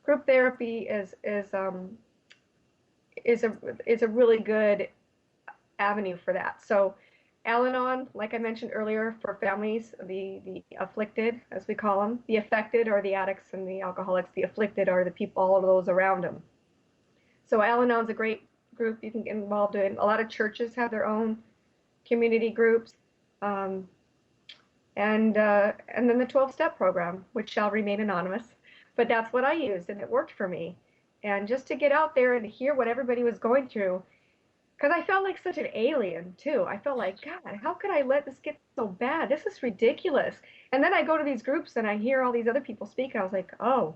Group therapy is a really good avenue for that. So Al-Anon, like I mentioned earlier, for families, the afflicted, as we call them, the affected are the addicts and the alcoholics. The afflicted are the people, all of those around them. So Al-Anon's a great group you can get involved in. A lot of churches have their own community groups, um, and then the 12-step program, which shall remain anonymous. But that's what I used, and it worked for me. And just to get out there and hear what everybody was going through, because I felt like such an alien too. I felt like, God, how could I let this get so bad? This is ridiculous. And then I go to these groups and I hear all these other people speak. I was like, oh,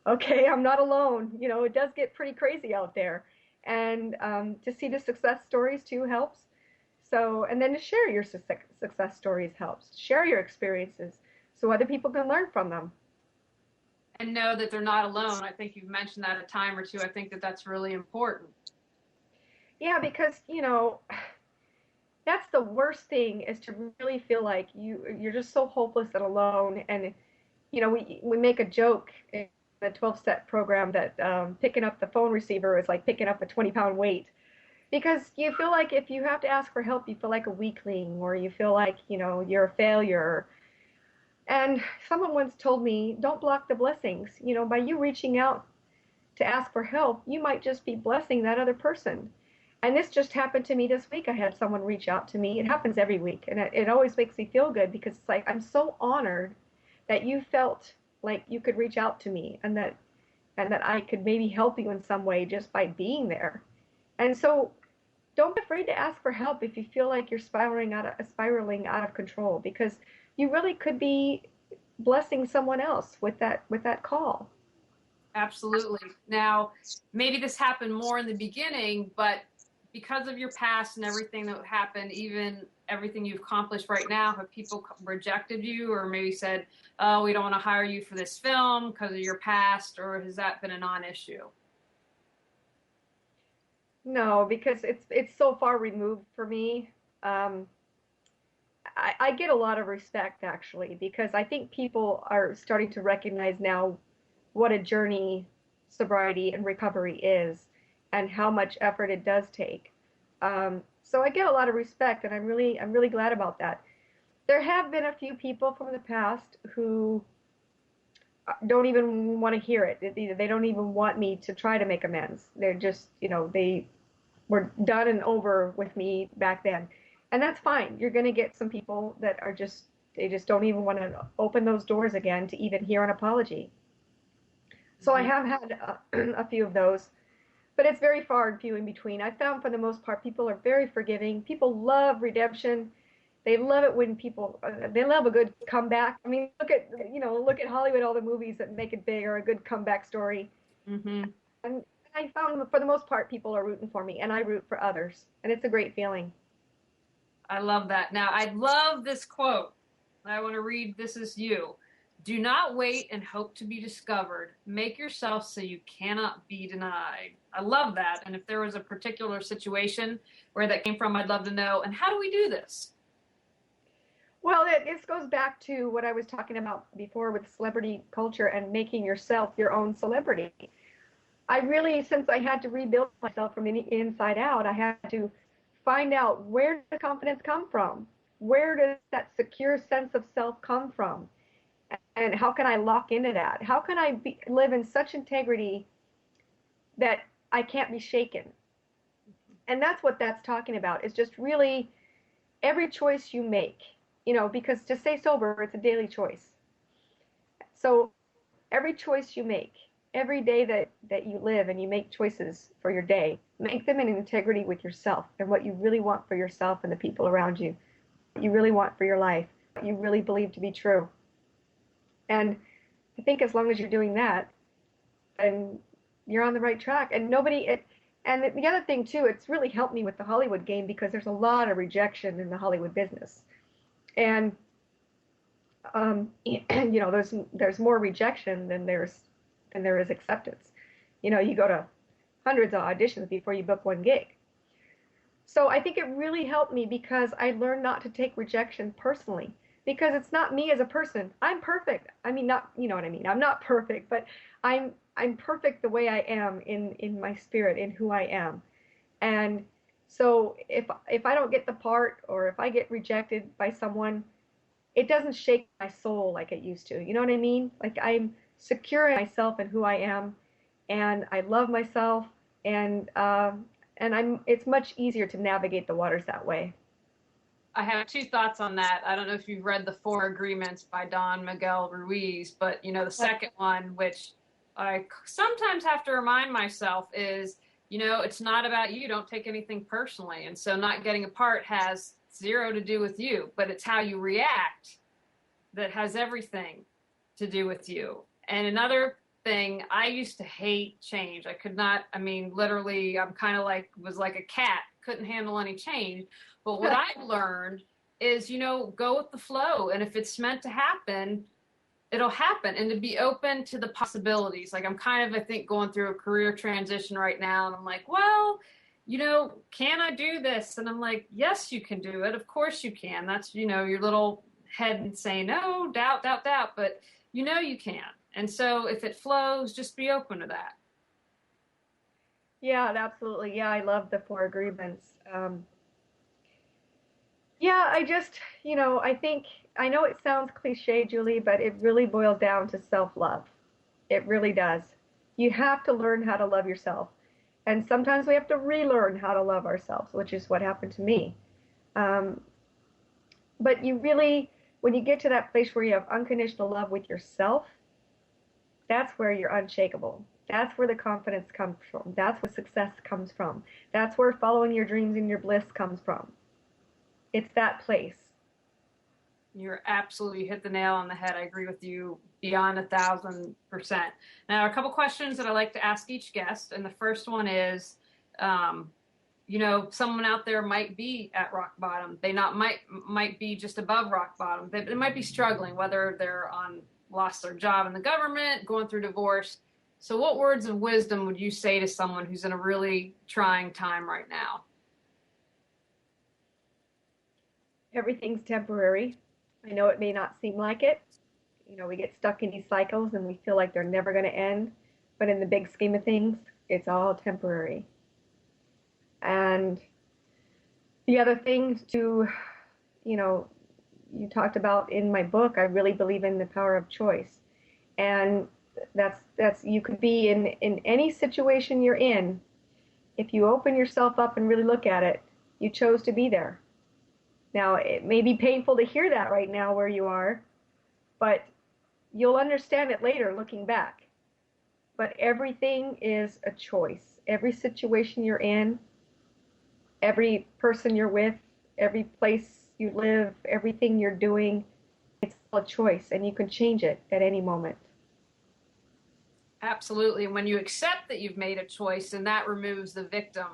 okay, I'm not alone. You know, it does get pretty crazy out there. And to see the success stories too helps. So, and then to share your success stories helps. Share your experiences so other people can learn from them. And know that they're not alone. I think you've mentioned that a time or two. I think that that's really important. Yeah, because, you know, that's the worst thing is to really feel like you're just so hopeless and alone. And, you know, we make a joke in the 12-step program that picking up the phone receiver is like picking up a 20-pound weight. Because you feel like if you have to ask for help, you feel like a weakling or you feel like, you know, you're a failure. And someone once told me, don't block the blessings. You know, by you reaching out to ask for help, you might just be blessing that other person. And this just happened to me this week. I had someone reach out to me. It happens every week. And it always makes me feel good because it's like, I'm so honored that you felt like you could reach out to me and that I could maybe help you in some way just by being there. And so don't be afraid to ask for help if you feel like you're spiraling out of control, because you really could be blessing someone else with that call. Absolutely. Now, maybe this happened more in the beginning, but because of your past and everything that happened, even everything you've accomplished right now, have people rejected you or maybe said, oh, we don't want to hire you for this film because of your past, or has that been a non-issue? No, because it's so far removed for me. Um, I get a lot of respect actually because I think people are starting to recognize now what a journey sobriety and recovery is and how much effort it does take. So I get a lot of respect, and I'm really glad about that. There have been a few people from the past who don't even want to hear it. They don't even want me to try to make amends. They're just, you know, they were done and over with me back then. And that's fine. You're going to get some people that are just, they just don't even want to open those doors again to even hear an apology. So I Mm-hmm. have had a few of those, but it's very far and few in between. I found for the most part, people are very forgiving. People love redemption. They love it when people, they love a good comeback. I mean, look at Hollywood, all the movies that make it big are a good comeback story. Mm-hmm. And I found for the most part, people are rooting for me, and I root for others. And it's a great feeling. I love that. Now, I love this quote. I want to read this is you. Do not wait and hope to be discovered. Make yourself so you cannot be denied. I love that. And if there was a particular situation where that came from, I'd love to know. And how do we do this? Well, this goes back to what I was talking about before with celebrity culture and making yourself your own celebrity. I really, since I had to rebuild myself from the inside out, I had to find out, where does confidence come from? Where does that secure sense of self come from? And how can I lock into that? How can I live in such integrity that I can't be shaken? And that's what that's talking about. Is just really every choice you make, because to stay sober, it's a daily choice. So every choice you make, every day that you live and you make choices for your day, make them in integrity with yourself and what you really want for yourself and the people around you, what you really want for your life, what you really believe to be true. And I think as long as you're doing that, and you're on the right track. And the other thing too, it's really helped me with the Hollywood game because there's a lot of rejection in the Hollywood business. And there's more rejection than there is acceptance. You go to hundreds of auditions before you book one gig. So I think it really helped me because I learned not to take rejection personally, because it's not me as a person. I'm perfect. I mean, not, you know what I mean? I'm not perfect, but I'm perfect the way I am in my spirit, in who I am. And So if I don't get the part or if I get rejected by someone, it doesn't shake my soul like it used to. You know what I mean? Like I'm secure in myself and who I am, and I love myself, and I'm. It's much easier to navigate the waters that way. I have two thoughts on that. I don't know if you've read The Four Agreements by Don Miguel Ruiz, but the second one, which I sometimes have to remind myself is, it's not about you. Don't take anything personally. And so not getting a part has zero to do with you, but it's how you react that has everything to do with you. And another thing, I used to hate change. I could not, literally, I'm kind of was like a cat, couldn't handle any change. But what I've learned is, go with the flow. And if it's meant to happen, it'll happen. And to be open to the possibilities. Like I'm kind of, I think, going through a career transition right now. And I'm like, well, can I do this? And I'm like, yes, you can do it. Of course you can. That's, your little head saying, no, doubt, doubt, doubt. But you can. And so if it flows, just be open to that. Yeah, absolutely. Yeah, I love the four agreements. Yeah, I think I know it sounds cliche, Julie, but it really boils down to self-love. It really does. You have to learn how to love yourself. And sometimes we have to relearn how to love ourselves, which is what happened to me. Um, but when you get to that place where you have unconditional love with yourself, that's where you're unshakable. That's where the confidence comes from. That's where success comes from. That's where following your dreams and your bliss comes from. It's that place. You're absolutely hit the nail on the head. I agree with you beyond 1,000%. Now, a couple questions that I like to ask each guest, and the first one is, someone out there might be at rock bottom. They might be just above rock bottom. They might be struggling, whether they're lost their job in the government, going through divorce. So, what words of wisdom would you say to someone who's in a really trying time right now? Everything's temporary. I know it may not seem like it. We get stuck in these cycles and we feel like they're never going to end. But in the big scheme of things, it's all temporary. And the other thing you talked about in my book, I really believe in the power of choice. And that's you could be in any situation you're in. If you open yourself up and really look at it, you chose to be there. Now, it may be painful to hear that right now where you are, but you'll understand it later looking back. But everything is a choice. Every situation you're in, every person you're with, every place you live, everything you're doing, it's a choice, and you can change it at any moment. Absolutely. And when you accept that you've made a choice, and that removes the victim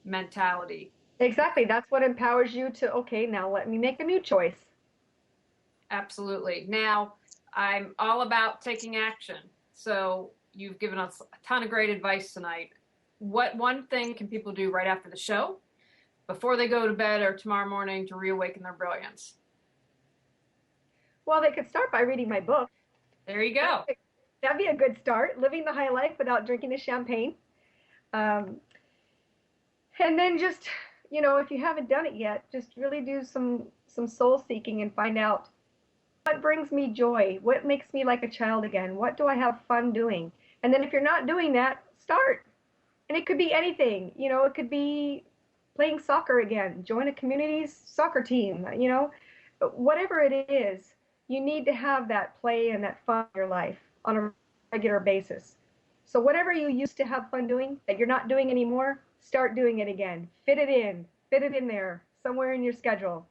mentality. Exactly. That's what empowers you to, okay, now let me make a new choice. Absolutely. Now, I'm all about taking action. So you've given us a ton of great advice tonight. What one thing can people do right after the show, before they go to bed or tomorrow morning, to reawaken their brilliance? Well, they could start by reading my book. There you go. That'd be a good start. Living the High Life Without Drinking the Champagne. And then just, if you haven't done it yet, just really do some soul seeking and find out what brings me joy, what makes me like a child again, what do I have fun doing? And then if you're not doing that, start. And it could be anything. It could be playing soccer again, join a community soccer team, whatever it is, you need to have that play and that fun in your life on a regular basis. So whatever you used to have fun doing that you're not doing anymore, start doing it again. Fit it in there somewhere in your schedule.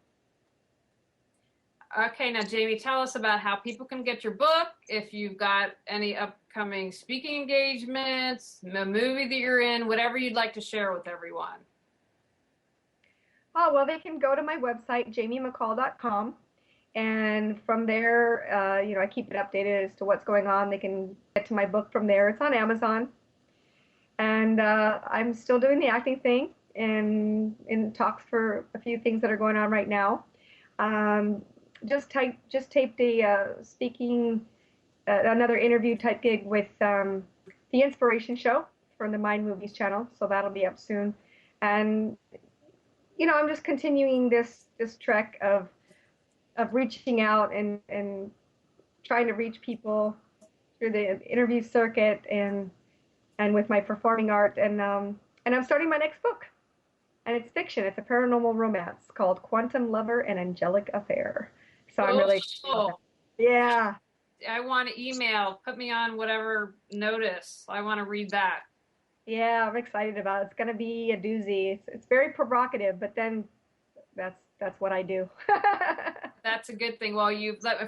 Okay, now Jamie, tell us about how people can get your book, if you've got any upcoming speaking engagements, a movie that you're in, whatever you'd like to share with everyone. Oh, well, they can go to my website, jamiemccall.com. And from there, I keep it updated as to what's going on. They can get to my book from there. It's on Amazon. And I'm still doing the acting thing and in talks for a few things that are going on right now. Just taped a speaking, another interview type gig with The Inspiration Show from the Mind Movies channel. So that'll be up soon. And I'm just continuing this trek of reaching out and trying to reach people through the interview circuit and with my performing art. And I'm starting my next book, and it's fiction. It's a paranormal romance called Quantum Lover and Angelic Affair. So I'm really Oh, yeah. I want to email. Put me on whatever notice. I want to read that. Yeah, I'm excited about it. It's going to be a doozy. It's very provocative, but then that's what I do. That's a good thing. Well,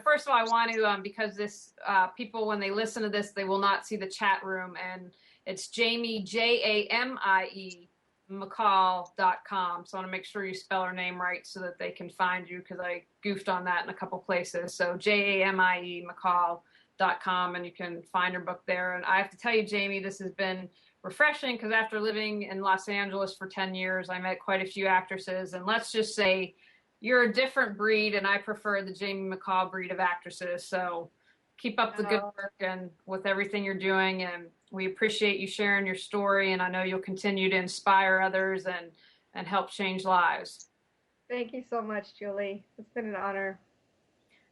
first of all, I want to because this people when they listen to this, they will not see the chat room, and it's Jamie JAMIE McCall.com. So I want to make sure you spell her name right so that they can find you, because I goofed on that in a couple places. So JAMIE McCall.com, and you can find her book there. And I have to tell you, Jamie, this has been refreshing because after living in Los Angeles for 10 years, I met quite a few actresses, and let's just say you're a different breed, and I prefer the Jamie McCall breed of actresses. So keep up the good work and with everything you're doing, and we appreciate you sharing your story, and I know you'll continue to inspire others and help change lives. Thank you so much, Julie. It's been an honor.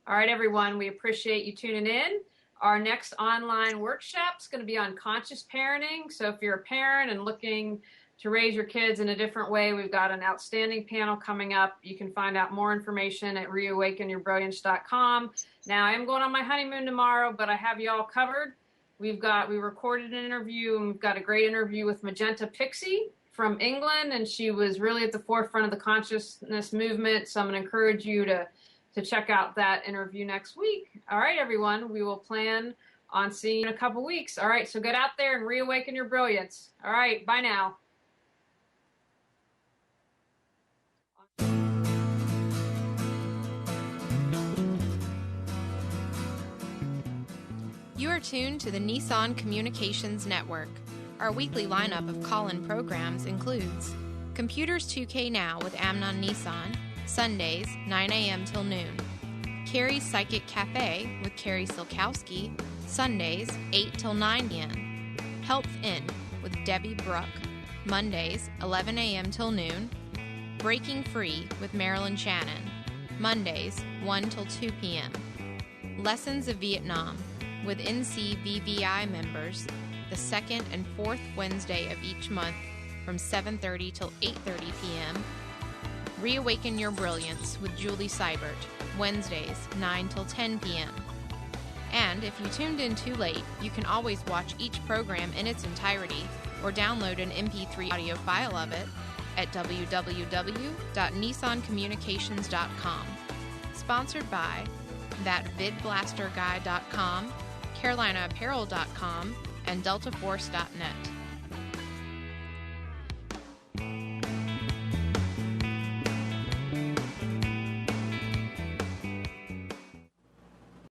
All right, everyone, we appreciate you tuning in. Our next online workshop is going to be on conscious parenting. So if you're a parent and looking to raise your kids in a different way, we've got an outstanding panel coming up. You can find out more information at reawakenyourbrilliance.com. Now, I am going on my honeymoon tomorrow, but I have you all covered. We recorded an interview, and we've got a great interview with Magenta Pixie from England, and she was really at the forefront of the consciousness movement. So I'm going to encourage you to check out that interview next week. All right, everyone, we will plan on seeing you in a couple weeks. All right, so get out there and reawaken your brilliance. All right, bye now. You are tuned to the Nissan Communications Network. Our weekly lineup of call-in programs includes Computers 2K Now with Amnon Nissan, Sundays, 9 a.m. till noon. Carrie's Psychic Cafe with Carrie Silkowski, Sundays, 8 till 9 p.m. Health In with Debbie Bruck, Mondays, 11 a.m. till noon. Breaking Free with Marilyn Shannon, Mondays, 1 till 2 p.m. Lessons of Vietnam with NCVVI members, the second and fourth Wednesday of each month from 7:30 till 8:30 p.m. Reawaken Your Brilliance with Julie Seibert, Wednesdays, 9 till 10 p.m. And if you tuned in too late, you can always watch each program in its entirety or download an MP3 audio file of it at www.nissancommunications.com. Sponsored by ThatVidBlasterGuy.com, CarolinaApparel.com, and DeltaForce.net.